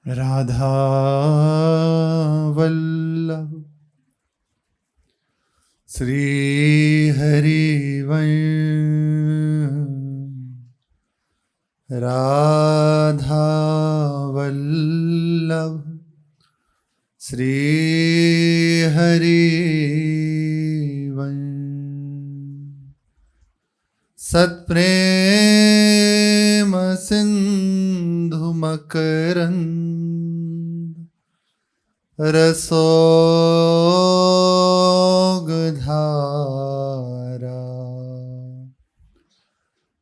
राधा वल्लभ श्री हरिवंश राधा वल्लभ श्री हरिवंश सत्प्रेम सिंधु मकरंद रसोगधारा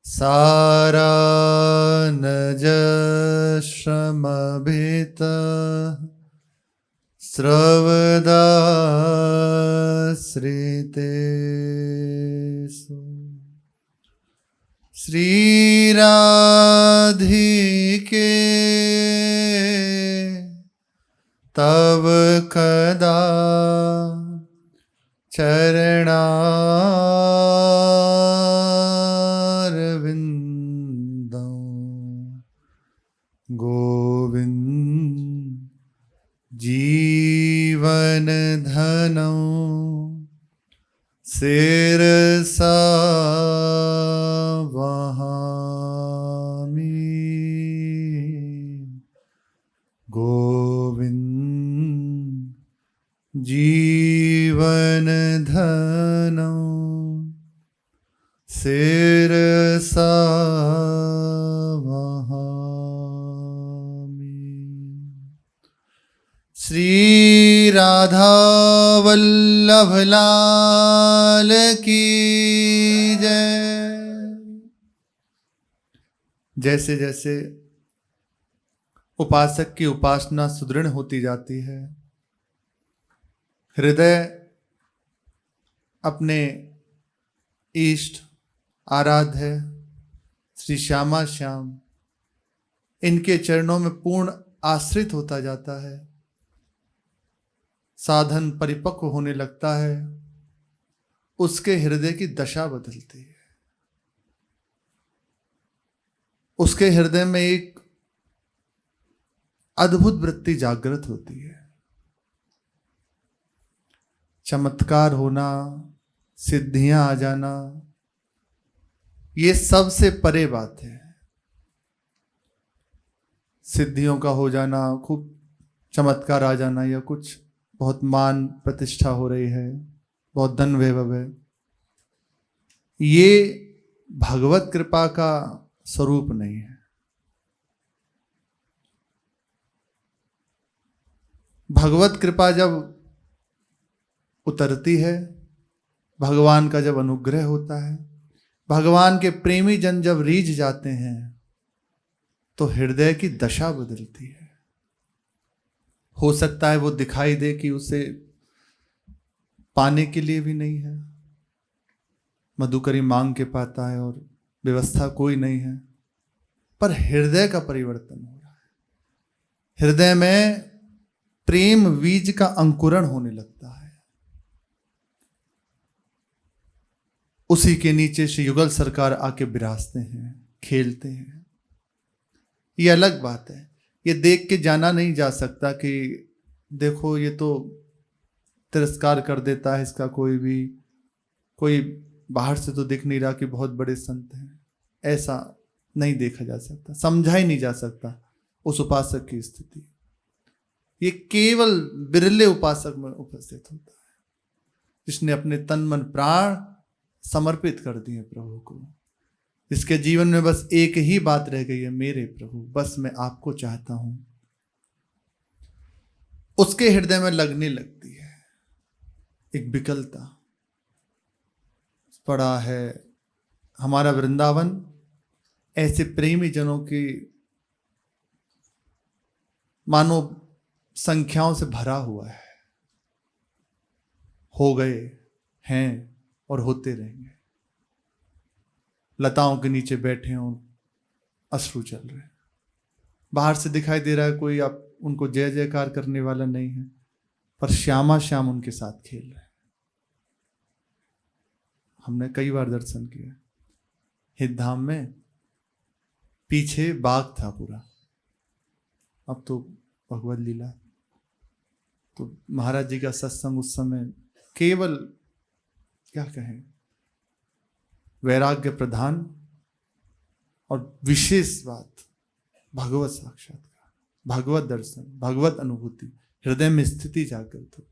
सारा नज श्रमभित स्रवदाश्रितेषु श्री राधिके तव कदा चरणारविंदं गोविंद जीवन धनं शिरसा वहामि गोविंद जीवन धनं शिरसा वहामि। श्री राधा वल्लभ लाल की जय। जैसे जैसे उपासक की उपासना सुदृढ़ होती जाती है, हृदय अपने इष्ट आराध्य श्री श्यामा श्याम इनके चरणों में पूर्ण आश्रित होता जाता है। साधन परिपक्व होने लगता है, उसके हृदय की दशा बदलती है। उसके हृदय में एक अद्भुत वृत्ति जागृत होती है। चमत्कार होना, सिद्धियां आ जाना, ये सबसे परे बात है। सिद्धियों का हो जाना, खूब चमत्कार आ जाना, या कुछ बहुत मान प्रतिष्ठा हो रही है, बहुत धन वैभव है, ये भगवत कृपा का स्वरूप नहीं है। भगवत कृपा जब उतरती है, भगवान का जब अनुग्रह होता है, भगवान के प्रेमी जन जब रीझ जाते हैं, तो हृदय की दशा बदलती है। हो सकता है वो दिखाई दे कि उसे पाने के लिए भी नहीं है, मधुकरी मांग के पाता है और व्यवस्था कोई नहीं है, पर हृदय का परिवर्तन हो रहा है। हृदय में प्रेम बीज का अंकुरण होने लगता है। उसी के नीचे श्री युगल सरकार आके विराजते हैं, खेलते हैं। ये अलग बात है। ये देख के जाना नहीं जा सकता कि देखो ये तो तिरस्कार कर देता है इसका, कोई बाहर से तो दिख नहीं रहा कि बहुत बड़े संत हैं। ऐसा नहीं देखा जा सकता, समझा ही नहीं जा सकता उस उपासक की स्थिति। ये केवल बिरले उपासक में उपस्थित होता है, जिसने अपने तन मन प्राण समर्पित कर दिए प्रभु को, जिसके जीवन में बस एक ही बात रह गई है, मेरे प्रभु बस मैं आपको चाहता हूं। उसके हृदय में लगने लगती है एक विकलता। पड़ा है हमारा वृंदावन ऐसे प्रेमी जनों की मानो संख्याओं से भरा हुआ है। हो गए हैं और होते रहेंगे। लताओं के नीचे बैठे हों, अश्रु चल रहे हैं। बाहर से दिखाई दे रहा है कोई आप उनको जय जयकार करने वाला नहीं है, पर श्यामा श्याम उनके साथ खेल रहे हैं। हमने कई बार दर्शन किया। हितधाम में पीछे बाग था पूरा, अब तो भगवत लीला। तो महाराज जी का सत्संग उस समय केवल क्या कहें, वैराग्य प्रधान और विशेष बात भगवत साक्षात्कार, भगवत दर्शन, भगवत अनुभूति, हृदय में स्थिति जागृत हो।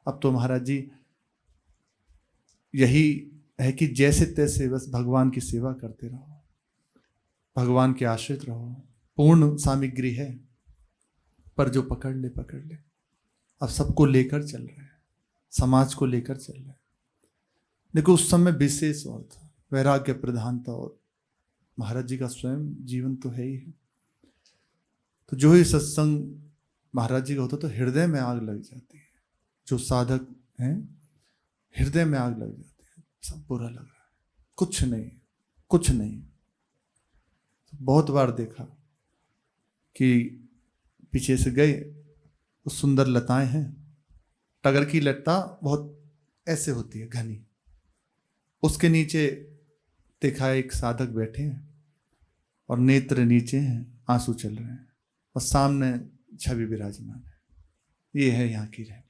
अब तो महाराज जी यही है कि जैसे तैसे बस भगवान की सेवा करते रहो, भगवान के आश्रित रहो। पूर्ण सामग्री है, पर जो पकड़ ले पकड़ ले। अब सबको लेकर चल रहे हैं, समाज को लेकर चल रहे हैं। देखो उस समय विशेष और था, वैराग्य प्रधानता, और महाराज जी का स्वयं जीवन तो है ही है। तो जो ही सत्संग महाराज जी का होता तो हृदय में आग लग जाती है। जो साधक हैं हृदय में आग लग जाती है, सब बुरा लग रहा है, कुछ नहीं कुछ नहीं। बहुत बार देखा कि पीछे से गए, तो सुंदर लताएं हैं, टगर की लता बहुत ऐसे होती है घनी, उसके नीचे देखा एक साधक बैठे हैं और नेत्र नीचे हैं, आंसू चल रहे हैं और सामने छवि विराजमान है। ये है यहाँ की रहनी।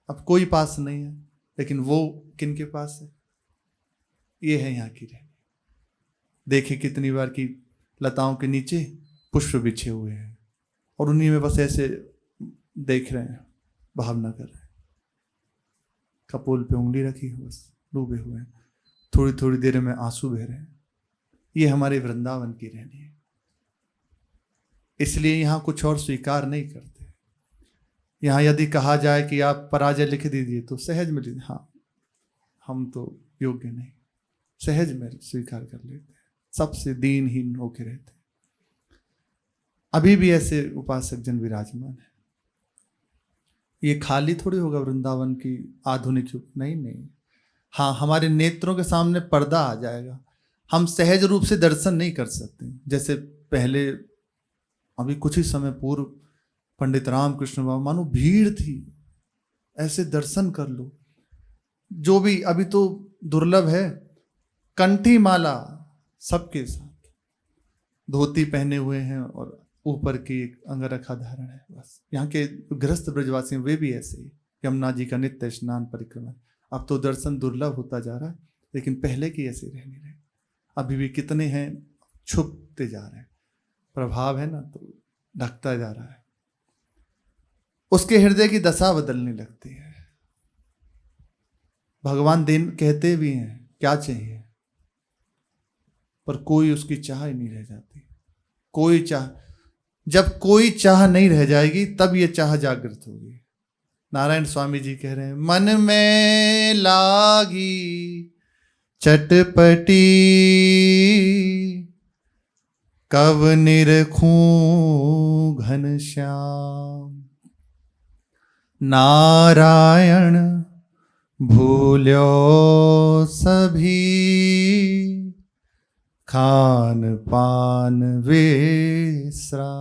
अब कोई पास नहीं है, लेकिन वो किन के पास है? ये है यहाँ की रहनी। देखे कितनी बार कि लताओं के नीचे पुष्प बिछे हुए हैं और उन्हीं में बस ऐसे देख रहे हैं, भावना कर रहे हैं, कपोल पे उंगली रखी है, बस डूबे हुए हैं, थोड़ी थोड़ी देर में आंसू बह रहे हैं। ये हमारे वृंदावन की रहनी है। इसलिए यहाँ कुछ और स्वीकार नहीं करते। यहाँ यदि कहा जाए कि आप पराजय लिख दीजिए तो सहज में लिख, हाँ हम तो योग्य नहीं, सहज में स्वीकार कर लेते हैं, सबसे दीनहीन होके रहते हैं। अभी भी ऐसे उपासक जन विराजमान है। ये खाली थोड़ी होगा वृंदावन की आधुनिक युग, नहीं नहीं। हाँ, हमारे नेत्रों के सामने पर्दा आ जाएगा, हम सहज रूप से दर्शन नहीं कर सकते। जैसे पहले अभी कुछ ही समय पूर्व पंडित रामकृष्ण बाबा, मानो भीड़ थी, ऐसे दर्शन कर लो। जो भी अभी तो दुर्लभ है, कंठी माला सबके साथ, धोती पहने हुए हैं और ऊपर की एक अंगरखा धारण है। बस यहाँ के गृहस्थ ब्रजवासी वे भी ऐसे ही, यमुना जी का नित्य स्नान परिक्रमा। अब तो दर्शन दुर्लभ होता जा रहा है, लेकिन पहले की ऐसे रहने रहे। अभी भी कितने हैं छुपते जा रहे हैं, प्रभाव है ना, तो ढकता जा रहा है। उसके हृदय की दशा बदलने लगती है। भगवान दिन कहते भी हैं क्या चाहिए, पर कोई उसकी चाह ही नहीं रह जाती। कोई चाह, जब कोई चाह नहीं रह जाएगी तब ये चाह जागृत होगी। नारायण स्वामी जी कह रहे हैं, मन में लागी चटपटी कब निरखूं घनश्याम, नारायण भूल्यो सभी खान पान विश्राम।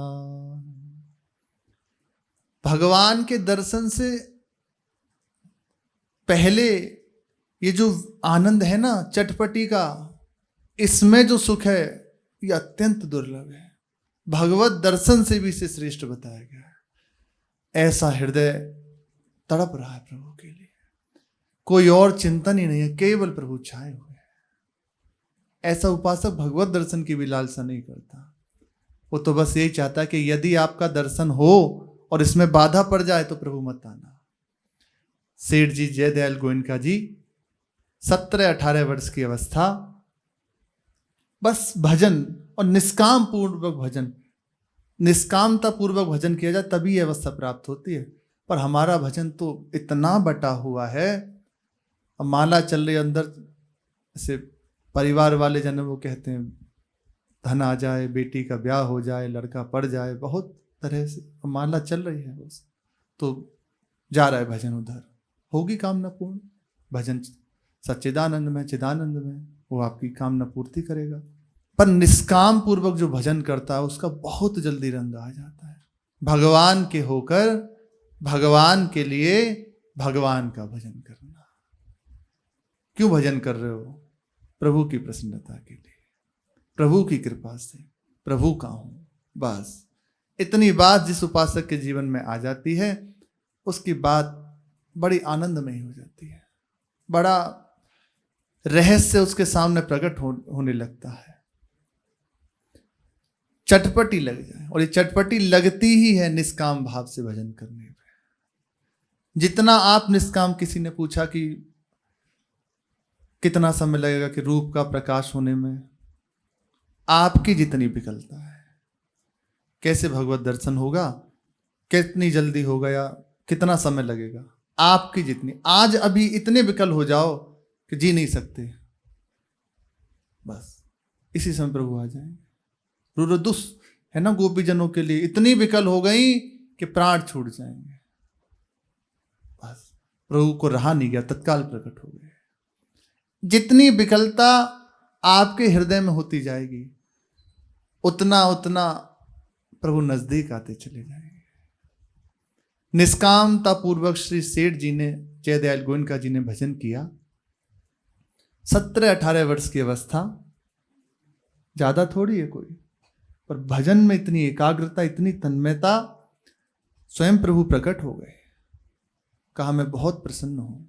भगवान के दर्शन से पहले ये जो आनंद है ना चटपटी का, इसमें जो सुख है ये अत्यंत दुर्लभ है। भगवत दर्शन से भी इसे श्रेष्ठ बताया गया है। ऐसा हृदय तड़प रहा है प्रभु के लिए, कोई और चिंतन ही नहीं है, केवल प्रभु छाए हुए हैं। ऐसा उपासक भगवत दर्शन की भी लालसा नहीं करता। वो तो बस यही चाहता है कि यदि आपका दर्शन हो और इसमें बाधा पड़ जाए तो प्रभु मत आना। सेठ जी जयदयाल गोयनका जी 17-18 वर्ष की अवस्था, बस भजन और निष्काम पूर्वक भजन, निष्कामता पूर्वक भजन किया जाए तभी यह अवस्था प्राप्त होती है। पर हमारा भजन तो इतना बटा हुआ है, अब माला चल रही अंदर से, परिवार वाले जन वो कहते हैं धन आ जाए, बेटी का ब्याह हो जाए, लड़का पड़ जाए, बहुत तरह से माला चल रही है बस, तो जा रहा है भजन उधर, होगी कामना पूर्ण। भजन सच्चिदानंद में, चिदानंद में, वो आपकी कामना पूर्ति करेगा। पर निष्काम पूर्वक जो भजन करता है उसका बहुत जल्दी रंग आ जाता है। भगवान के होकर भगवान के लिए भगवान का भजन करना। क्यों भजन कर रहे हो? प्रभु की प्रसन्नता के लिए, प्रभु की कृपा से, प्रभु का हूं बस। इतनी बात जिस उपासक के जीवन में आ जाती है, उसकी बात बड़ी आनंदमयी हो जाती है, बड़ा रहस्य उसके सामने प्रकट होने लगता है, चटपटी लग जाए। और ये चटपटी लगती ही है निष्काम भाव से भजन करने में। जितना आप निष्काम, किसी ने पूछा कि कितना समय लगेगा कि रूप का प्रकाश होने में, आपकी जितनी विकलता है, कैसे भगवत दर्शन होगा, कितनी जल्दी होगा या कितना समय लगेगा, आपकी जितनी। आज अभी इतने विकल हो जाओ कि जी नहीं सकते, बस इसी समय प्रभु आ जाएंगे। रुरुदुस है ना, गोपी जनों के लिए इतनी विकल हो गई कि प्राण छूट जाएंगे, बस प्रभु को रहा नहीं गया, तत्काल प्रकट हो गए। जितनी विकलता आपके हृदय में होती जाएगी, उतना उतना प्रभु नजदीक आते चले जाएंगे। निष्कामता पूर्वक श्री सेठ जी ने, जयदयाल गोयनका जी ने भजन किया। 17-18 वर्ष की अवस्था, ज्यादा थोड़ी है कोई, पर भजन में इतनी एकाग्रता, इतनी तन्मयता, स्वयं प्रभु प्रकट हो गए। कहा मैं बहुत प्रसन्न हूं।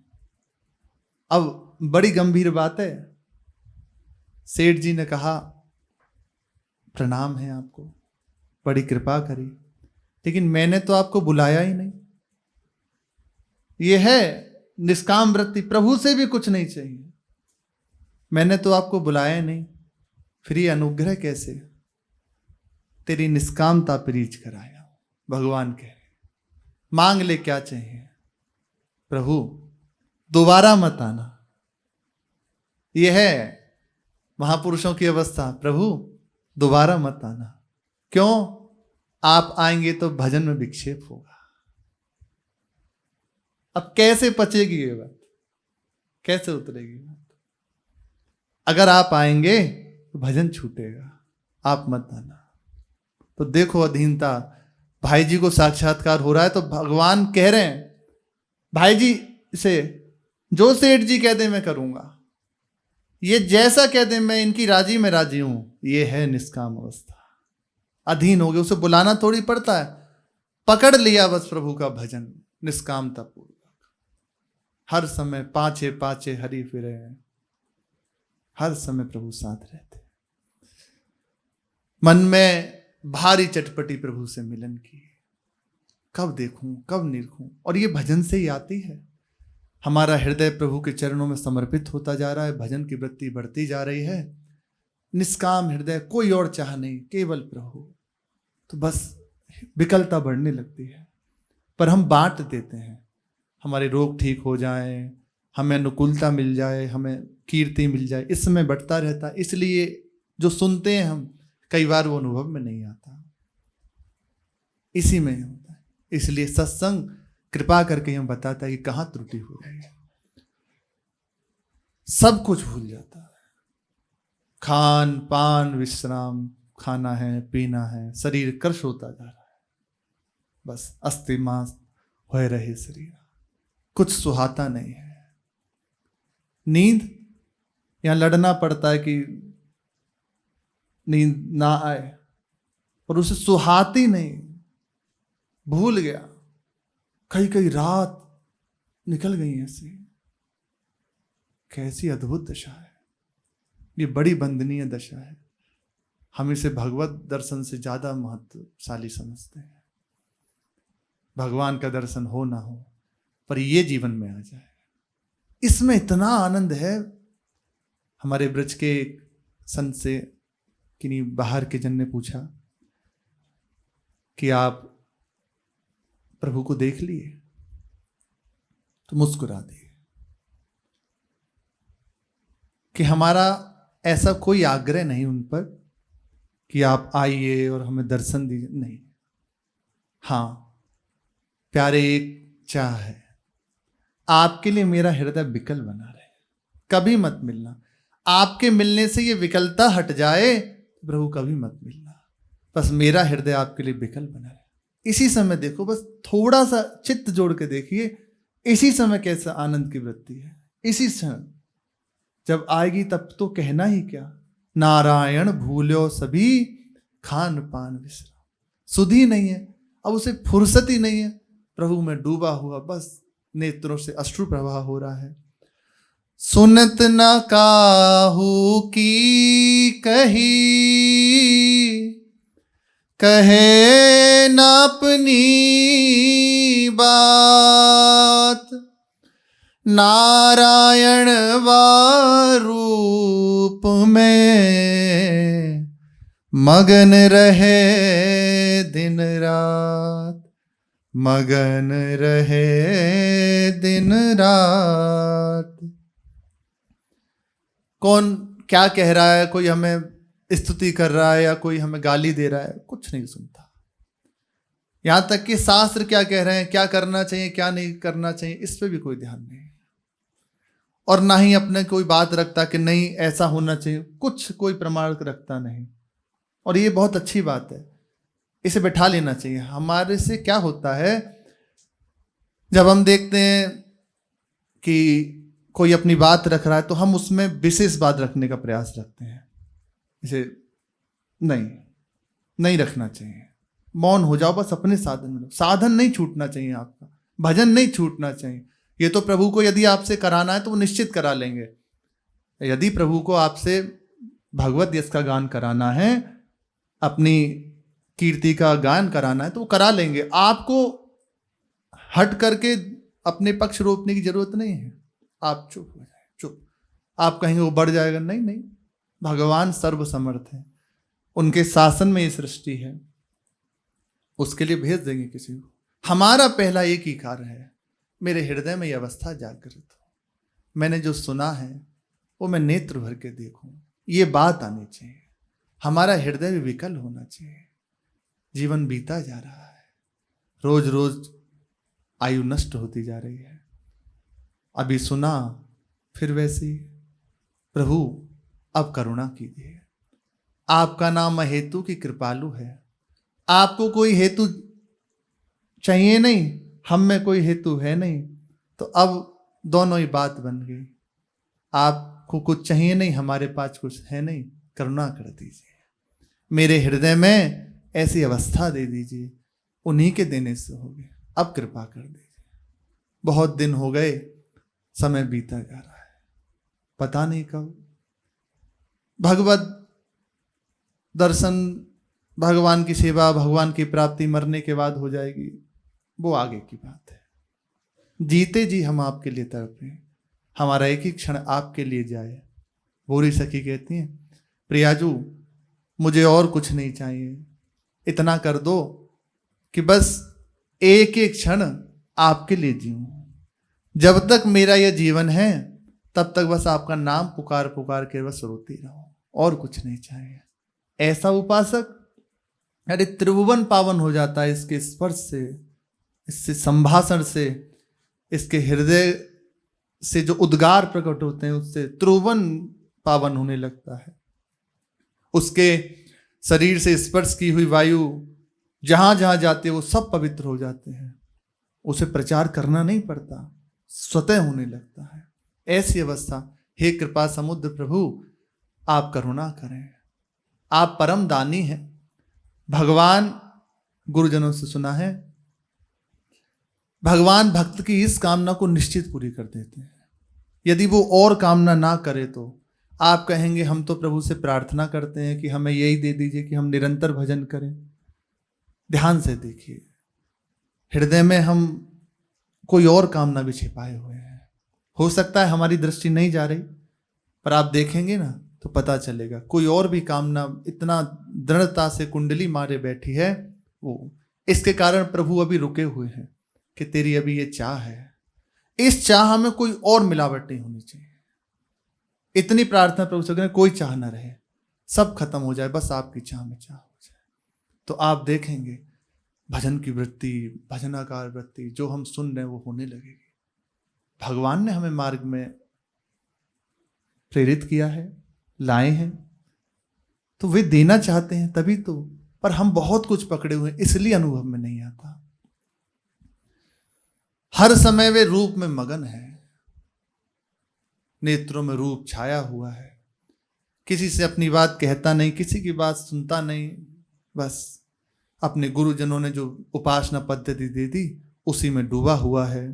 अब बड़ी गंभीर बात है, सेठ जी ने कहा प्रणाम है आपको, बड़ी कृपा करी, लेकिन मैंने तो आपको बुलाया ही नहीं। यह है निष्काम वृत्ति, प्रभु से भी कुछ नहीं चाहिए, मैंने तो आपको बुलाया नहीं, फिर ये अनुग्रह कैसे? तेरी निष्कामता पर रीच कराया। भगवान कह रहे मांग ले क्या चाहिए, प्रभु दोबारा मत आना। यह है महापुरुषों की अवस्था, प्रभु दोबारा मत आना। क्यों? आप आएंगे तो भजन में विक्षेप होगा। अब कैसे पचेगी ये बात, कैसे उतरेगी बात? अगर आप आएंगे तो भजन छूटेगा, आप मत आना। तो देखो अधीनता, भाई जी को साक्षात्कार हो रहा है तो भगवान कह रहे हैं भाई जी से, जो सेठ जी कह दे मैं करूंगा, ये जैसा कह दे मैं इनकी राजी में राजी हूं। ये है निष्काम अवस्था, अधीन हो गए, उसे बुलाना थोड़ी पड़ता है, पकड़ लिया बस प्रभु का भजन निष्कामता पूर्वक। हर समय पाछे पाछे हरि फिरे, हर समय प्रभु साथ रहते। मन में भारी चटपटी प्रभु से मिलन की, कब देखूं कब निरखूं, और ये भजन से ही आती है। हमारा हृदय प्रभु के चरणों में समर्पित होता जा रहा है, भजन की वृत्ति बढ़ती जा रही है, निष्काम हृदय, कोई और चाह नहीं, केवल प्रभु। तो बस विकलता बढ़ने लगती है, पर हम बांट देते हैं, हमारे रोग ठीक हो जाए, हमें अनुकूलता मिल जाए, हमें कीर्ति मिल जाए, इस समय बढ़ता रहता है। इसलिए जो सुनते हैं हम, कई बार वो अनुभव में नहीं आता, इसी में होता है। इसलिए सत्संग कृपा करके हम बताता है कि कहाँ त्रुटि हो रही है। सब कुछ भूल जाता है, खान पान विश्राम, खाना है पीना है, शरीर कर्ष होता जा रहा है, बस अस्थि मांस हो रहे शरीर, कुछ सुहाता नहीं है। नींद, यहां लड़ना पड़ता है कि नींद ना आए, और उसे सुहाती नहीं, भूल गया, कई कई रात निकल गई ऐसी। कैसी अद्भुत दशा है, ये बड़ी वंदनीय दशा है। हम इसे भगवत दर्शन से ज्यादा महत्वशाली समझते हैं। भगवान का दर्शन हो ना हो, पर ये जीवन में आ जाए, इसमें इतना आनंद है। हमारे ब्रज के संत से किन्हीं बाहर के जन ने पूछा कि आप प्रभु को देख लिए? तो मुस्कुरा दिए कि हमारा ऐसा कोई आग्रह नहीं उन पर कि आप आइए और हमें दर्शन दीजिए, नहीं। हाँ प्यारे, एक चाह है, आपके लिए मेरा हृदय विकल बना रहे, कभी मत मिलना। आपके मिलने से ये विकलता हट जाए, प्रभु कभी मत मिलना, बस मेरा हृदय आपके लिए विकल बना रहे। इसी समय देखो, बस थोड़ा सा चित्त जोड़ के देखिए, इसी समय कैसा आनंद की वृत्ति है। इसी समय जब आएगी तब तो कहना ही क्या, नारायण भूल्यो सभी खान पान विश्राम। सुधी नहीं है, अब उसे फुर्सत ही नहीं है, प्रभु में डूबा हुआ, बस नेत्रों से अश्रु प्रवाह हो रहा है। सुनत न काहू की कही, कहे न अपनी बात, नारायण वारूप में मगन रहे दिन रात, मगन रहे दिन रात। कौन क्या कह रहा है, कोई हमें स्तुति कर रहा है या कोई हमें गाली दे रहा है, कुछ नहीं सुनता। यहां तक कि शास्त्र क्या कह रहे हैं, क्या करना चाहिए क्या नहीं करना चाहिए, इस पे भी कोई ध्यान नहीं, और ना ही अपने कोई बात रखता कि नहीं ऐसा होना चाहिए, कुछ कोई प्रमाण रखता नहीं। और ये बहुत अच्छी बात है, इसे बैठा लेना चाहिए। हमारे से क्या होता है, जब हम देखते हैं कि कोई अपनी बात रख रहा है तो हम उसमें विशेष बात रखने का प्रयास रखते हैं। इसे नहीं रखना चाहिए, मौन हो जाओ, बस अपने साधन में। साधन नहीं छूटना चाहिए आपका, भजन नहीं छूटना चाहिए। ये तो प्रभु को यदि आपसे कराना है तो वो निश्चित करा लेंगे। यदि प्रभु को आपसे भगवत यश का गान कराना है, अपनी कीर्ति का गान कराना है तो वो करा लेंगे। आपको हट करके अपने पक्ष रोकने की जरूरत नहीं है। आप चुप हो जाए, चुप। आप कहेंगे वो बढ़ जाएगा, नहीं, भगवान सर्वसमर्थ है, उनके शासन में ये सृष्टि है, उसके लिए भेज देंगे किसी को। हमारा पहला एक ही कार्य है, मेरे हृदय में यह अवस्था जागृत हो, मैंने जो सुना है वो मैं नेत्र भर के देखूं, ये बात आनी चाहिए। हमारा हृदय भी विकल होना चाहिए। जीवन बीता जा रहा है, रोज रोज आयु नष्ट होती जा रही है। अभी सुना फिर वैसी। प्रभु अब करुणा कीजिए। आपका नाम हेतु की कृपालु है। आपको कोई हेतु चाहिए नहीं, हम में कोई हेतु है नहीं, तो अब दोनों ही बात बन गई। आपको कुछ चाहिए नहीं, हमारे पास कुछ है नहीं, करुणा कर दीजिए, मेरे हृदय में ऐसी अवस्था दे दीजिए। उन्हीं के देने से हो गए, अब कृपा कर दीजिए। बहुत दिन हो गए, समय बीता जा रहा है, पता नहीं कब भगवत दर्शन, भगवान की सेवा, भगवान की प्राप्ति मरने के बाद हो जाएगी, वो आगे की बात है। जीते जी हम आपके लिए तड़पे, हमारा एक ही क्षण आपके लिए जाए। भूरी सखी कहती हैं, प्रियाजू मुझे और कुछ नहीं चाहिए, इतना कर दो कि बस एक एक क्षण आपके लिए जीऊं। जब तक मेरा यह जीवन है तब तक बस आपका नाम पुकार पुकार के बस रोती रहो, और कुछ नहीं चाहिए। ऐसा उपासक, अरे त्रिभुवन पावन हो जाता है इसके स्पर्श से, इससे संभाषण से, इसके हृदय से जो उद्गार प्रकट होते हैं उससे त्रिभुवन पावन होने लगता है। उसके शरीर से स्पर्श की हुई वायु जहां जहां जाते वो सब पवित्र हो जाते हैं। उसे प्रचार करना नहीं पड़ता, स्वतः होने लगता है। ऐसी अवस्था, हे कृपा समुद्र प्रभु आप करुणा करें। आप परम दानी हैं। भगवान, गुरुजनों से सुना है, भगवान भक्त की इस कामना को निश्चित पूरी कर देते हैं। यदि वो और कामना ना करे तो आप कहेंगे हम तो प्रभु से प्रार्थना करते हैं कि हमें यही दे दीजिए कि हम निरंतर भजन करें। ध्यान से देखिए, हृदय में हम कोई और कामना भी छिपाए हुए हैं। हो सकता है हमारी दृष्टि नहीं जा रही, पर आप देखेंगे ना तो पता चलेगा कोई और भी कामना इतना दृढ़ता से कुंडली मारे बैठी है। वो इसके कारण प्रभु अभी रुके हुए हैं कि तेरी अभी ये चाह है, इस चाह में कोई और मिलावट नहीं होनी चाहिए। इतनी प्रार्थना प्रभु से करें, कोई चाह ना रहे, सब खत्म हो जाए, बस आपकी चाह में चाह हो जाए। तो आप देखेंगे भजन की वृत्ति, भजनाकार वृत्ति जो हम सुन रहे हैं वो होने लगेगी। भगवान ने हमें मार्ग में प्रेरित किया है, लाए हैं, तो वे देना चाहते हैं तभी तो। पर हम बहुत कुछ पकड़े हुए हैं, इसलिए अनुभव में नहीं आता। हर समय वे रूप में मगन है, नेत्रों में रूप छाया हुआ है, किसी से अपनी बात कहता नहीं, किसी की बात सुनता नहीं, बस अपने गुरुजनों ने जो उपासना पद्धति दी थी उसी में डूबा हुआ है,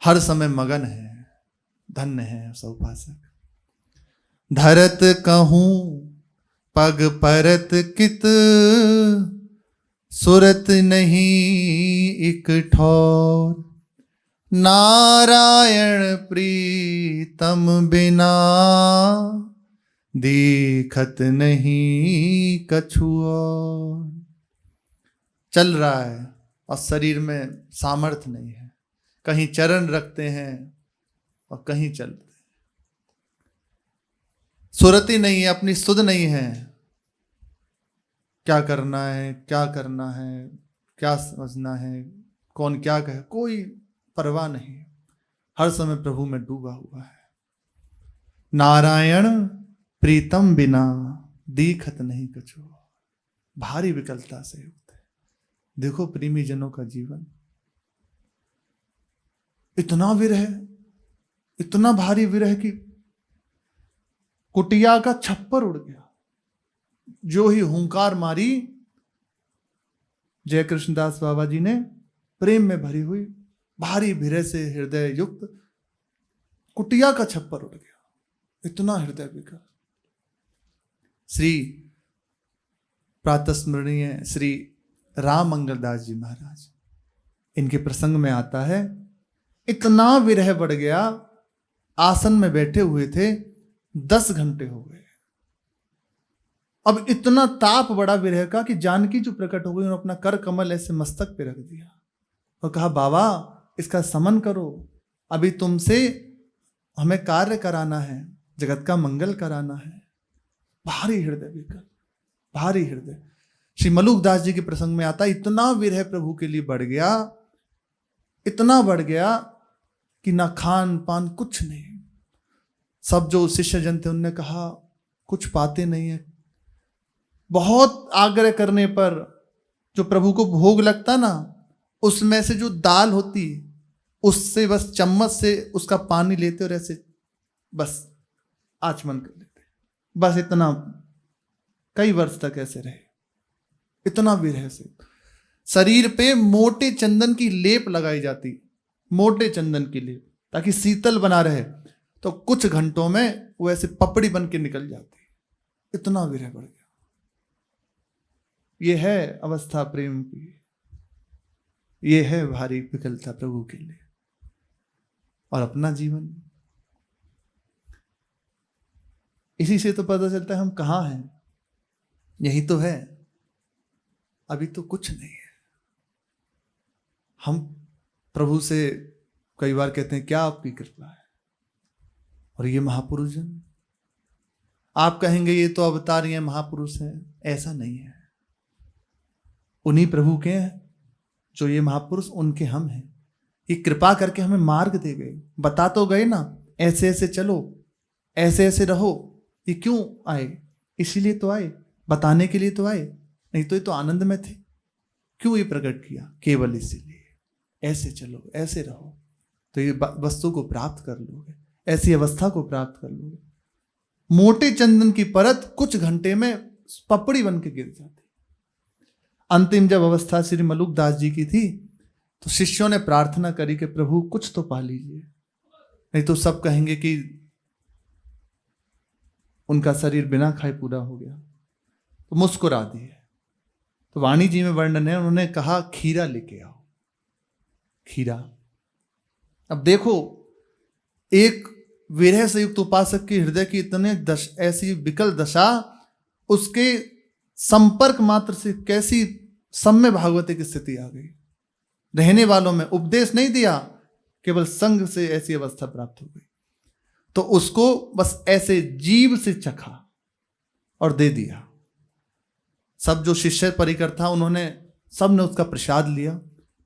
हर समय मगन है। धन्य है सब उपासक। धरत कहूं पग परत कित, सुरत नहीं इक ठौर। नारायण प्रीतम बिना, देखत नहीं कछु और। चल रहा है और शरीर में सामर्थ्य नहीं है, कहीं चरण रखते हैं और कहीं चलते हैं। सुरति नहीं है, अपनी सुध नहीं है, क्या करना है, क्या करना है, क्या समझना है, कौन क्या कहे, कोई परवाह नहीं। हर समय प्रभु में डूबा हुआ है। नारायण प्रीतम बिना, दीखत नहीं कछु। भारी विकलता से युक्त है। देखो प्रेमी जनों का जीवन, इतना विरह, इतना भारी विरह कि कुटिया का छप्पर उड़ गया। जो ही हुंकार मारी जय कृष्णदास बाबा जी ने, प्रेम में भरी हुई भारी विरह से हृदय युक्त, कुटिया का छप्पर उड़ गया। इतना हृदय विकल। श्री प्रातस्मरणीय श्री राम मंगलदास जी महाराज, इनके प्रसंग में आता है, इतना विरह बढ़ गया, आसन में बैठे हुए थे, 10 घंटे हो गए। अब इतना ताप बड़ा विरह का कि जानकी जो प्रकट हो गई, उन्होंने अपना कर कमल ऐसे मस्तक पे रख दिया और कहा, बाबा इसका समन करो, अभी तुमसे हमें कार्य कराना है, जगत का मंगल कराना है। भारी हृदय विकल, भारी हृदय। श्री मलुकदास जी के प्रसंग में आता, इतना विरह प्रभु के लिए बढ़ गया, इतना बढ़ गया कि ना खान पान कुछ नहीं। सब जो शिष्य जन थे उनने कहा कुछ पाते नहीं है। बहुत आग्रह करने पर जो प्रभु को भोग लगता ना, उसमें से जो दाल होती उससे बस चम्मच से उसका पानी लेते और ऐसे बस आचमन कर लेते। बस इतना कई वर्ष तक ऐसे रहे। इतना विरह से शरीर पे मोटे चंदन की लेप लगाई जाती, मोटे चंदन की लेप, ताकि शीतल बना रहे। तो कुछ घंटों में वो ऐसे पपड़ी बन के निकल जाती। इतना विरह बढ़ गया। ये है अवस्था प्रेम की, ये है भारी विकलता प्रभु के लिए। और अपना जीवन, इसी से तो पता चलता है हम कहाँ हैं। यही तो है, अभी तो कुछ नहीं है। हम प्रभु से कई बार कहते हैं क्या आपकी कृपा है, और ये महापुरुष जन, आप कहेंगे ये तो अवतार ये महापुरुष है, ऐसा नहीं है। उन्हीं प्रभु के हैं जो ये महापुरुष, उनके हम हैं। ये कृपा करके हमें मार्ग दे गए, बता तो गए ना, ऐसे ऐसे चलो, ऐसे ऐसे रहो। ये क्यों आए? इसीलिए तो आए, बताने के लिए तो आए, नहीं तो ये तो आनंद में थे। क्यों ये प्रकट किया? केवल इसीलिए, ऐसे चलो, ऐसे रहो, तो ये वस्तु को प्राप्त कर लोगे, ऐसी अवस्था को प्राप्त कर लोगे। मोटे चंदन की परत कुछ घंटे में पपड़ी बन के गिर जाती। अंतिम जब अवस्था श्री मलुकदास जी की थी, तो शिष्यों ने प्रार्थना करी कि प्रभु कुछ तो पा लीजिए, नहीं तो सब कहेंगे कि उनका शरीर बिना खाए पूरा हो गया। तो मुस्कुरा दिए। तो वाणी जी में वर्णन है, उन्होंने कहा खीरा लेके आओ, खीरा। अब देखो, एक विरह से युक्त उपासक के हृदय की इतने ऐसी विकल दशा, उसके संपर्क मात्र से कैसी सम्य भागवती की स्थिति आ गई। रहने वालों में उपदेश नहीं दिया, केवल संग से ऐसी अवस्था प्राप्त हो गई। तो उसको बस ऐसे जीव से चखा और दे दिया। सब जो शिष्य परिकर था, उन्होंने सब ने उसका प्रसाद लिया।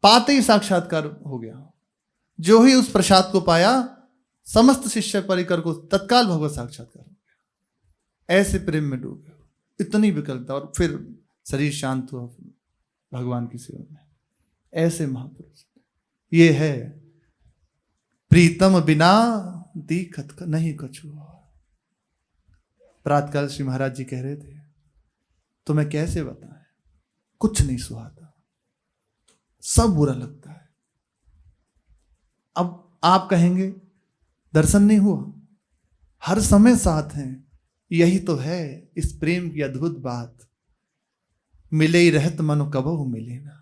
पाते ही साक्षात्कार हो गया। जो ही उस प्रसाद को पाया, समस्त शिष्य परिकर को तत्काल भगवत साक्षात्कार हो गया। ऐसे प्रेम में डूब गया, इतनी विकलता। और फिर शरीर शांत हुआ भगवान की सेवा में। ऐसे महापुरुष, ये है प्रीतम बिना दीखत नहीं कछु। प्रातःकाल श्री महाराज जी कह रहे थे, तुम्हें कैसे बताएं, कुछ नहीं सुहाता, सब बुरा लगता है। अब आप कहेंगे दर्शन नहीं हुआ, हर समय साथ हैं। यही तो है इस प्रेम की अद्भुत बात, मिले ही रहत मनो कबहु मिले ना।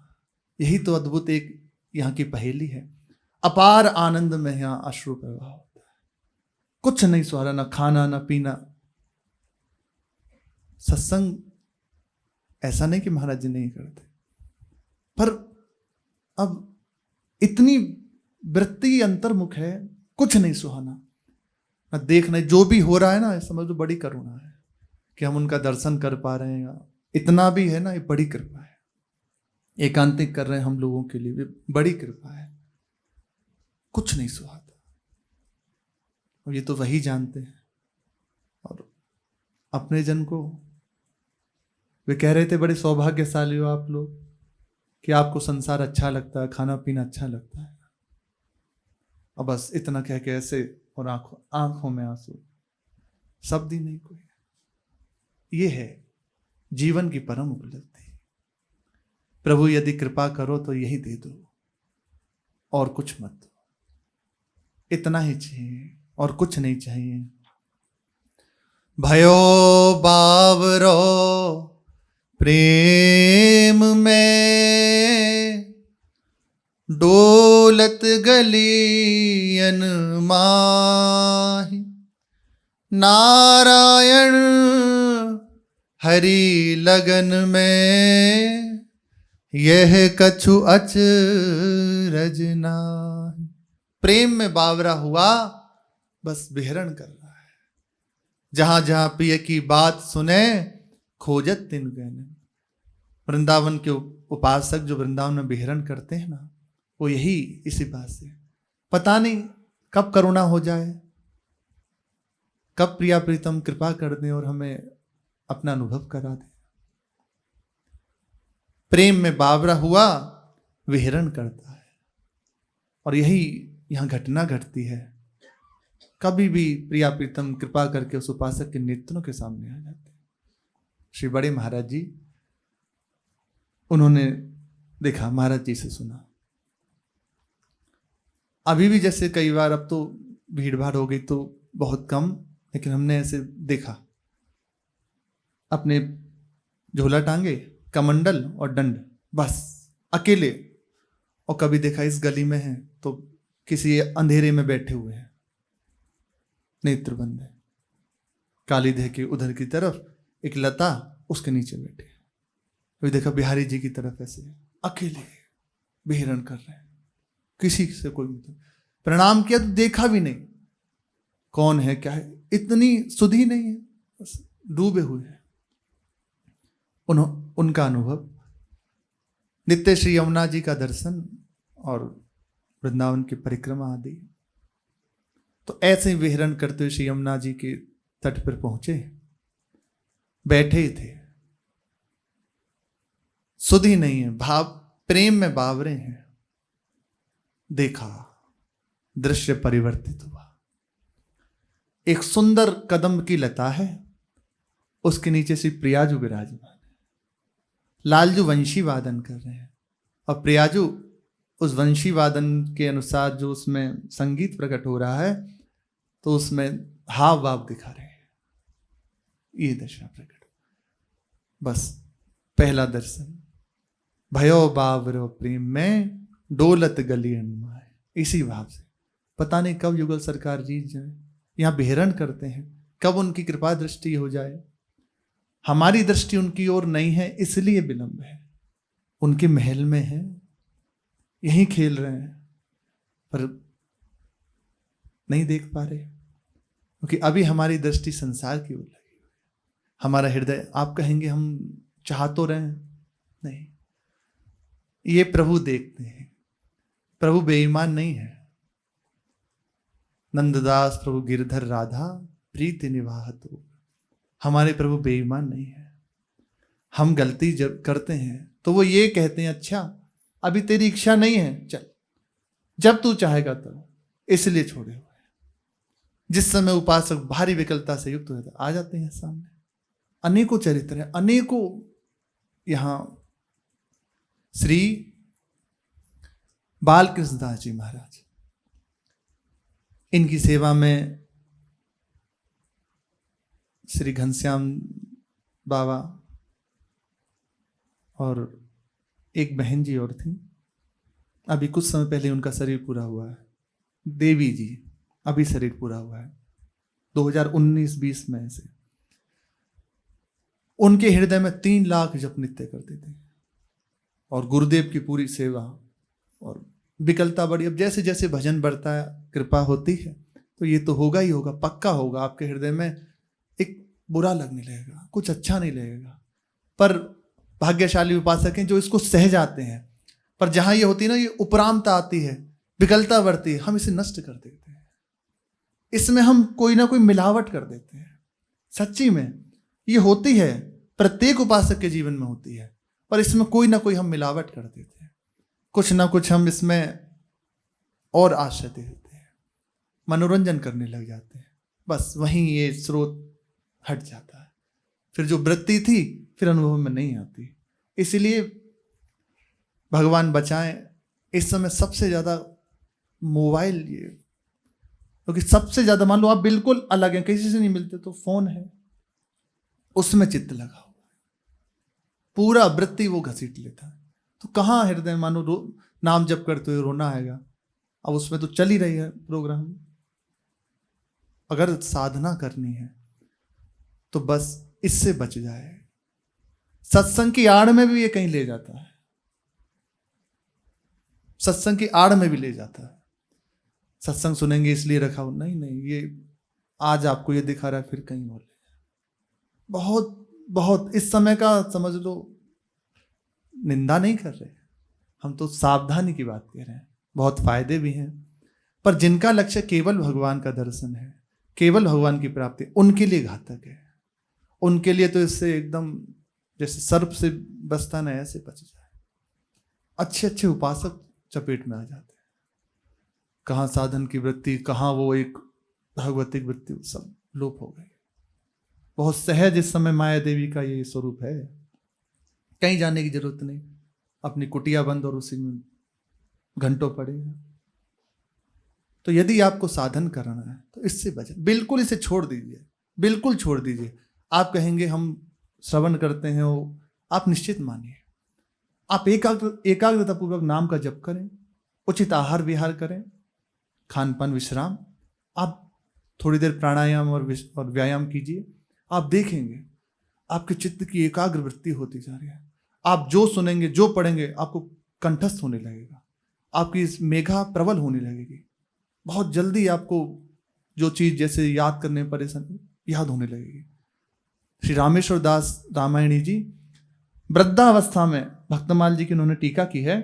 यही तो अद्भुत एक यहाँ की पहेली है। अपार आनंद में यहाँ अश्रु प्रवाह होता है, कुछ नहीं सुहाना, ना खाना ना पीना। सत्संग ऐसा नहीं कि महाराज जी नहीं करते, पर अब इतनी वृत्ति अंतर्मुख है, कुछ नहीं सुहाना, ना देखना। जो भी हो रहा है ना, समझ लो बड़ी करुणा है कि हम उनका दर्शन कर पा रहे हैं। इतना भी है ना, ये बड़ी कृपा है। एकांतिक कर रहे हैं हम लोगों के लिए, बड़ी कृपा है। कुछ नहीं सुहाता, और ये तो वही जानते हैं। और अपने जन को वे कह रहे थे, बड़े सौभाग्यशाली हो आप लोग कि आपको संसार अच्छा लगता है, खाना पीना अच्छा लगता है। अब बस इतना कह के ऐसे, और आंखों में आंसू, शब्द ही नहीं कोई। ये है जीवन की परम उपलब्धि। प्रभु यदि कृपा करो तो यही दे दो, और कुछ मत दो। इतना ही चाहिए और कुछ नहीं चाहिए। भयो बावरो प्रेम में, डोलत गलियन माही। नारायण हरि लगन में, यह कछु अचरज नाहि। प्रेम में बावरा हुआ, बस विहरण कर रहा है। जहां जहां प्रिय की बात सुने, खोजत तिन गहन। वृंदावन के उपासक जो वृंदावन में विहरण करते हैं ना, वो यही इसी बात से, पता नहीं कब करुणा हो जाए, कब प्रिया प्रीतम कृपा कर दें और हमें अपना अनुभव करा दें। प्रेम में बावरा हुआ, विहरण करता है। और यही यहां घटना घटती है। कभी भी प्रिया प्रीतम कृपा करके उस उपासक के नेत्रों के सामने आ जाते हैं। श्री बड़े महाराज जी, उन्होंने देखा, महाराज जी से सुना। अभी भी जैसे कई बार, अब तो भीड़ भाड़ हो गई तो बहुत कम, लेकिन हमने ऐसे देखा, अपने झोला टांगे, कमंडल और दंड, बस अकेले। और कभी देखा इस गली में है तो किसी अंधेरे में बैठे हुए हैं, नेत्र बंद है, काली देह के उधर की तरफ एक लता, उसके नीचे बैठे। कभी देखा बिहारी जी की तरफ ऐसे अकेले विहरण कर रहे हैं, किसी से कोई मतलब। प्रणाम किया तो देखा भी नहीं कौन है क्या है, इतनी सुधि नहीं है, बस डूबे हुए हैं। उनका अनुभव, नित्य श्री यमुना जी का दर्शन और वृंदावन की परिक्रमा आदि। तो ऐसे ही विहरण करते हुए श्री यमुना जी के तट पर पहुंचे, बैठे ही थे, सुधि नहीं है, भाव प्रेम में बावरे हैं। देखा, दृश्य परिवर्तित हुआ। एक सुंदर कदम की लता है, उसके नीचे श्री प्रियाजू विराजमान है। लालजू वंशी वादन कर रहे हैं, और प्रियाजू उस वंशी वादन के अनुसार जो उसमें संगीत प्रकट हो रहा है, तो उसमें हाव भाव दिखा रहे हैं। ये दशा प्रकट, बस पहला दर्शन। भयो बावरो प्रेम में, डोलत गली अनुमाय। इसी भाव से पता नहीं कब युगल सरकार जीत जाए, यहां विहरण करते हैं, कब उनकी कृपा दृष्टि हो जाए। हमारी दृष्टि उनकी ओर नहीं है, इसलिए विलंब है। उनके महल में है, यहीं खेल रहे हैं, पर नहीं देख पा रहे, क्योंकि अभी हमारी दृष्टि संसार की ओर लगी हुई है। हमारा हृदय, आप कहेंगे हम चाह तो रहे हैं, नहीं, ये प्रभु देखते हैं। प्रभु बेईमान नहीं है। नंददास प्रभु गिरधर राधा प्रीति निवाहतो। हमारे प्रभु बेईमान नहीं है। हम गलती जब करते हैं तो वो ये कहते हैं, अच्छा अभी तेरी इच्छा नहीं है, चल जब तू चाहेगा तब, इसलिए छोड़े हुए। जिस समय उपासक भारी विकलता से युक्त होता आ जाते हैं सामने। अनेकों चरित्र हैं, अनेकों यहाँ श्री बालकृष्ण दास जी महाराज, इनकी सेवा में श्री घनश्याम बाबा और एक बहन जी और थी। अभी कुछ समय पहले उनका शरीर पूरा हुआ है। देवी जी, अभी शरीर पूरा हुआ है 2019-20 में से। उनके हृदय में 3 लाख जप नित्य करते थे और गुरुदेव की पूरी सेवा और विकलता बढ़ी। अब जैसे जैसे भजन बढ़ता है, कृपा होती है, तो ये तो होगा ही होगा, पक्का होगा। आपके हृदय में एक बुरा लगने लगेगा, कुछ अच्छा नहीं लगेगा। पर भाग्यशाली उपासक हैं जो इसको सह जाते हैं। पर जहां ये होती है ना, ये उपरामता आती है, विकलता बढ़ती है, हम इसे नष्ट कर देते हैं। इसमें हम कोई ना कोई मिलावट कर देते हैं। सच्ची में ये होती है, प्रत्येक उपासक के जीवन में होती है, पर इसमें कोई ना कोई हम मिलावट कर देते हैं। कुछ ना कुछ हम इसमें और आश्रय दे देते हैं, मनोरंजन करने लग जाते हैं। बस वहीं ये स्रोत हट जाता है। फिर जो वृत्ति थी फिर अनुभव में नहीं आती। इसीलिए भगवान बचाएं, इस समय सबसे ज्यादा मोबाइल, ये क्योंकि सबसे ज्यादा, मान लो आप बिल्कुल अलग हैं, किसी से नहीं मिलते, तो फोन है, उसमें चित्त लगा हुआ है, पूरा वृत्ति वो घसीट लेता है। तो कहाँ हृदय, मानो नाम जप करते हुए रोना आएगा। अब उसमें तो चल ही रही है प्रोग्राम। अगर साधना करनी है तो बस इससे बच जाए। सत्संग की आड़ में भी ये कहीं ले जाता है, सत्संग की आड़ में भी ले जाता है। सत्संग सुनेंगे इसलिए रखा हो, नहीं नहीं, ये आज आपको ये दिखा रहा है, फिर कहीं और ले जाए। बहुत बहुत इस समय का समझ लो, निंदा नहीं कर रहे, हम तो सावधानी की बात कह रहे हैं। बहुत फायदे भी हैं, पर जिनका लक्ष्य केवल भगवान का दर्शन है, केवल भगवान की प्राप्ति, उनके लिए घातक है। उनके लिए तो इससे एकदम जैसे सर्प से बचता ना, ऐसे बच जाए। अच्छे अच्छे उपासक चपेट में आ जाते हैं। कहाँ साधन की वृत्ति, कहाँ वो एक भगवतिक वृत्ति, सब लोप हो गई। बहुत सहज इस समय माया देवी का ये स्वरूप है। कहीं जाने की जरूरत नहीं, अपनी कुटिया बंद और उसी में घंटों पड़े हैं। तो यदि आपको साधन करना है तो इससे बचें, बिल्कुल इसे छोड़ दीजिए, बिल्कुल छोड़ दीजिए। आप कहेंगे हम श्रवण करते हैं, वो आप निश्चित मानिए, आप एकाग्रता पूर्वक नाम का जप करें, उचित आहार विहार करें, खान पान विश्राम, आप थोड़ी देर प्राणायाम और व्यायाम कीजिए। आप देखेंगे आपके चित्त की एकाग्र वृत्ति होती जा रही है। आप जो सुनेंगे, जो पढ़ेंगे, आपको कंठस्थ होने लगेगा, आपकी इस मेघा प्रबल होने लगेगी। बहुत जल्दी आपको जो चीज जैसे याद करने परेशान, याद होने लगेगी। श्री रामेश्वर दास रामायणी जी वृद्धावस्था में, भक्तमाल जी की उन्होंने टीका की है,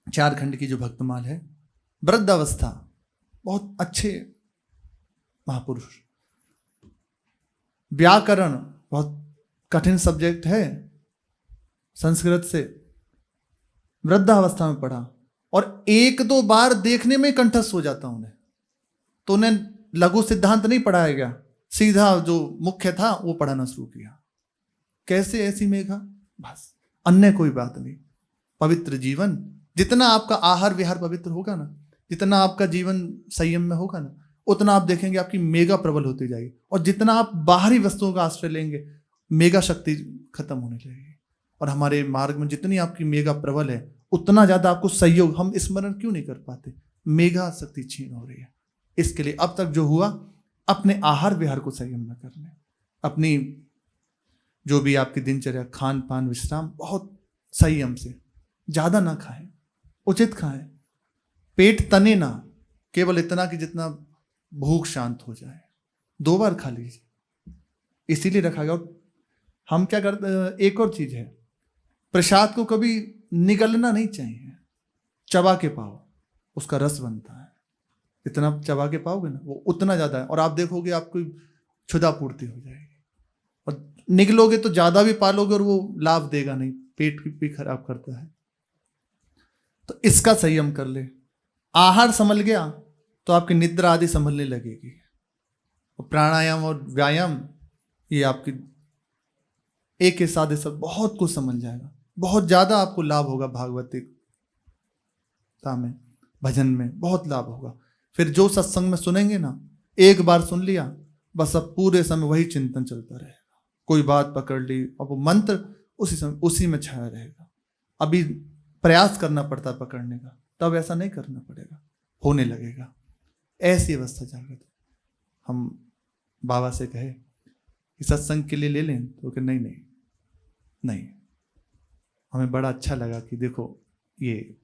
4 खंड की जो भक्तमाल है, वृद्धावस्था, बहुत अच्छे महापुरुष। व्याकरण बहुत कठिन सब्जेक्ट है, संस्कृत से वृद्धावस्था में पढ़ा और 1-2 बार देखने में कंठस्थ हो जाता उन्हें। तो उन्हें लघु सिद्धांत नहीं पढ़ाया गया, सीधा जो मुख्य था वो पढ़ाना शुरू किया। कैसे ऐसी मेघा, बस अन्य कोई बात नहीं। पवित्र जीवन, जितना आपका आहार विहार पवित्र होगा ना, जितना आपका जीवन संयम में होगा ना, उतना आप देखेंगे आपकी मेघा प्रबल होती जाएगी। और जितना आप बाहरी वस्तुओं का आश्रय लेंगे, मेघा शक्ति खत्म होने लगेगी। और हमारे मार्ग में जितनी आपकी मेघा प्रबल है, उतना ज्यादा आपको सहयोग, हम स्मरण क्यों नहीं कर पाते, मेघा शक्ति क्षीण हो रही है। इसके लिए अब तक जो हुआ, अपने आहार विहार को संयम में कर लें। अपनी जो भी आपकी दिनचर्या, खान पान विश्राम, बहुत संयम से, ज्यादा ना खाएं, उचित खाएं। पेट तने ना, केवल इतना कि जितना भूख शांत हो जाए। 2 बार खा लीजिए, इसीलिए रखा गया। हम क्या करते हैं, एक और चीज है, प्रसाद को कभी निगलना नहीं चाहिए, चबा के पाओ, उसका रस बनता है। जितना चबा के पाओगे ना, वो उतना ज्यादा है, और आप देखोगे आपको क्षुधा पूर्ति हो जाएगी। और निगलोगे तो ज्यादा भी पालोगे और वो लाभ देगा नहीं, पेट भी खराब करता है। तो इसका संयम कर ले। आहार संभल गया तो आपकी निद्रा आदि संभलने लगेगी। और प्राणायाम और व्यायाम, ये आपकी एक के साथ सब बहुत कुछ संभल जाएगा। बहुत ज़्यादा आपको लाभ होगा, भागवतिकता में, भजन में बहुत लाभ होगा। फिर जो सत्संग में सुनेंगे ना, एक बार सुन लिया बस, अब पूरे समय वही चिंतन चलता रहेगा। कोई बात पकड़ ली और वो मंत्र उसी समय उसी में छाया रहेगा। अभी प्रयास करना पड़ता है पकड़ने का, तब ऐसा नहीं करना पड़ेगा, होने लगेगा। ऐसी अवस्था जागृत है। हम बाबा से कहे कि सत्संग के लिए ले लें, तो कि नहीं नहीं नहीं। हमें बड़ा अच्छा लगा कि देखो ये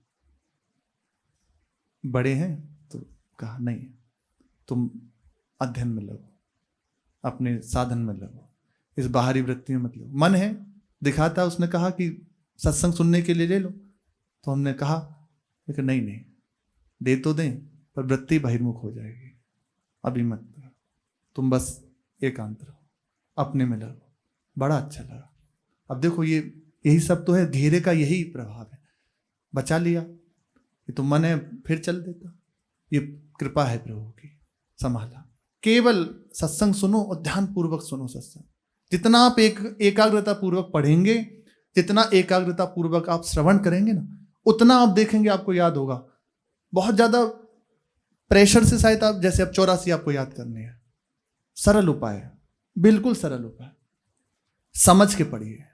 बड़े हैं, तो कहा नहीं, तुम अध्ययन में लगो, अपने साधन में लगो, इस बाहरी वृत्ति में मत लगो। मन है दिखाता, उसने कहा कि सत्संग सुनने के लिए ले लो, तो हमने कहा लेकिन नहीं नहीं, दे तो दें पर वृत्ति बहिर्मुख हो जाएगी, अभी मत करो, तुम बस एकांत रहो, अपने में लगो। बड़ा अच्छा लगा। अब देखो ये यही सब तो है, घेरे का यही प्रभाव है। बचा लिया, ये तो मन है फिर चल देता, ये कृपा है प्रभु की, संभाला। केवल सत्संग सुनो और ध्यान पूर्वक सुनो सत्संग। जितना आप एकाग्रता पूर्वक पढ़ेंगे, जितना एकाग्रता पूर्वक आप श्रवण करेंगे ना, उतना आप देखेंगे आपको याद होगा। बहुत ज्यादा प्रेशर से शायद आप, जैसे अब 84 आपको याद करने हैं, सरल उपाय है, बिल्कुल सरल उपाय, समझ के पढ़िए।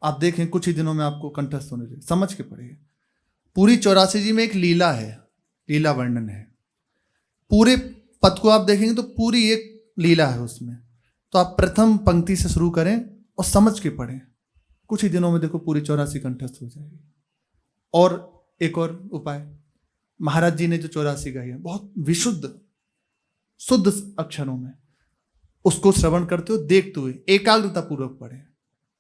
आप देखें कुछ ही दिनों में आपको कंठस्थ होने लगे, समझ के पढ़िए। पूरी 84 जी में एक लीला है, लीला वर्णन है। पूरे पद को आप देखेंगे तो पूरी एक लीला है उसमें। तो आप प्रथम पंक्ति से शुरू करें और समझ के पढ़ें, कुछ ही दिनों में देखो पूरी 84 कंठस्थ हो जाएगी। और एक और उपाय, महाराज जी ने जो 84 गाई है, बहुत विशुद्ध शुद्ध अक्षरों में, उसको श्रवण करते हो, देखते हुए एकाग्रता पूर्वक पढ़ें।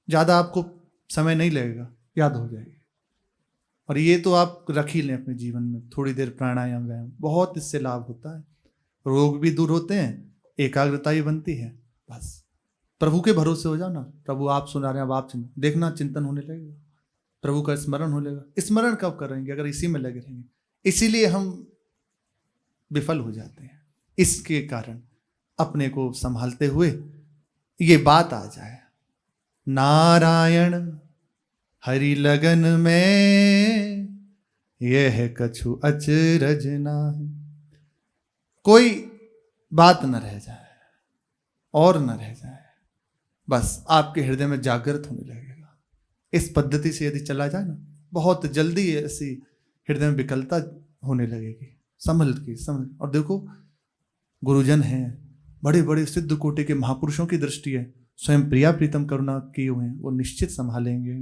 ज्यादा आपको समय नहीं लगेगा, याद हो जाएगी। और ये तो आप रख ही लें अपने जीवन में, थोड़ी देर प्राणायाम व्यायाम, बहुत इससे लाभ होता है। रोग भी दूर होते हैं, एकाग्रता ही बनती है। बस प्रभु के भरोसे हो जाओ ना, प्रभु आप सुना रहे हैं, अब आप देखना चिंतन होने लगेगा, प्रभु का स्मरण होने लगेगा। स्मरण कब करेंगे? अगर इसी में लगे रहेंगे। इसीलिए हम विफल हो जाते हैं। इसके कारण अपने को संभालते हुए ये बात आ जाए, नारायण हरि लगन में यह कछु अचरज नाही। कोई बात न रह जाए और न रह जाए, बस आपके हृदय में जागृत होने लगेगा। इस पद्धति से यदि चला जाए ना, बहुत जल्दी ऐसी हृदय में विकलता होने लगेगी। संभल के संभल। और देखो गुरुजन हैं, बड़े बड़े सिद्ध कोटि के महापुरुषों की दृष्टि है, स्वयं प्रिया प्रीतम करुणा किए हुए हैं, वो निश्चित संभालेंगे।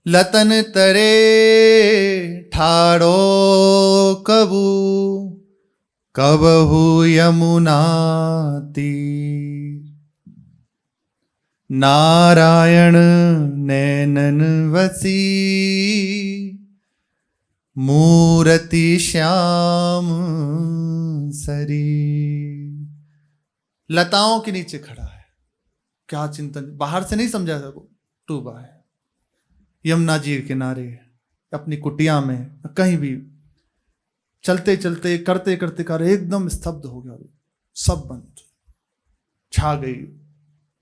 लतन तरे ठाड़ो कबू कबहू यमुना तीर, नारायण नैनन वसी मूर्ति श्याम शरीर। लताओं के नीचे खड़ा है, क्या चिंतन, बाहर से नहीं समझा सको, डूबा है यमुना जी के किनारे, अपनी कुटिया में, कहीं भी चलते चलते करते करते कर एकदम स्तब्ध हो गया, सब बंद, छा गई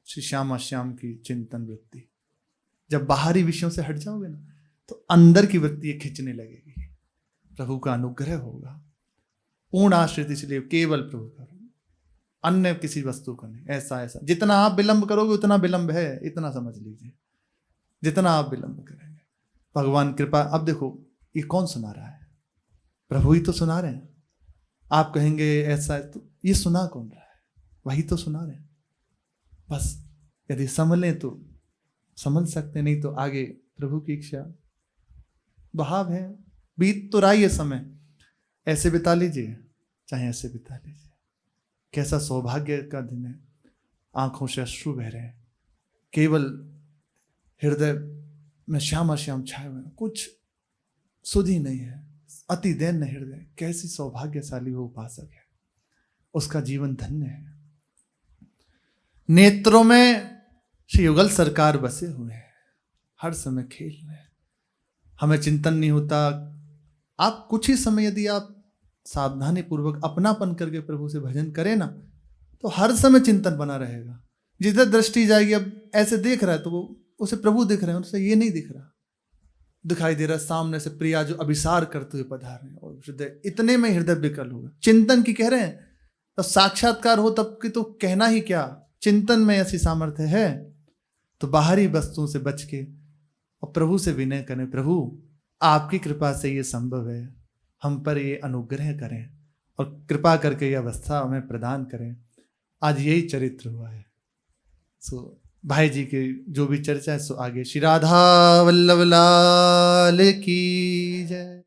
श्री श्यामा श्याम की चिंतन वृत्ति। जब बाहरी विषयों से हट जाओगे ना, तो अंदर की वृत्ति खिंचने लगेगी, प्रभु का अनुग्रह होगा। पूर्ण आश्रित, इसलिए केवल प्रभु का, अन्य किसी वस्तु का नहीं। ऐसा ऐसा जितना आप विलंब करोगे उतना विलंब है, इतना समझ लीजिए। जितना आप विलंब करेंगे, भगवान कृपा। अब देखो ये कौन सुना रहा है? प्रभु ही तो सुना रहे हैं। आप कहेंगे ऐसा है, तो ये सुना कौन रहा है? वही तो सुना रहे हैं। बस यदि संभलें तो समझ सकते, नहीं तो आगे प्रभु की इच्छा। बहाव है, बीत तो रहा है समय, ऐसे बिता लीजिए चाहे ऐसे बिता लीजिए। कैसा सौभाग्य का दिन है, आंखों से अश्रु बह रहे हैं, केवल हृदय में श्यामा श्याम छाए हुए, कुछ सुधि नहीं है, अति दैन्य हृदय। कैसी सौभाग्यशाली वो उपासक है, उसका जीवन धन्य है। नेत्रों में श्री युगल सरकार बसे हुए हैं, हर समय खेल रहे हैं, हमें चिंतन नहीं होता। आप कुछ ही समय यदि आप सावधानी पूर्वक अपनापन करके प्रभु से भजन करें ना, तो हर समय चिंतन बना रहेगा। जिधर दृष्टि जाएगी, अब ऐसे देख रहा है तो वो उसे प्रभु दिख रहे हैं, उसे ये नहीं दिख रहा। दिखाई दे रहा सामने से प्रिया जो अभिसार करते हुए पधार रहे हैं, और हृदय इतने में हृदय विकल होगा। चिंतन की कह रहे हैं, तो साक्षात्कार हो तब की तो कहना ही क्या, चिंतन में ऐसी सामर्थ्य है। तो बाहरी वस्तुओं से बच के और प्रभु से विनय करें, प्रभु आपकी कृपा से ये संभव है, हम पर ये अनुग्रह करें और कृपा करके ये अवस्था हमें प्रदान करें। आज यही चरित्र हुआ है। सो भाई जी की जो भी चर्चा है सो आगे। श्री राधा वल्लभ लाल की जय।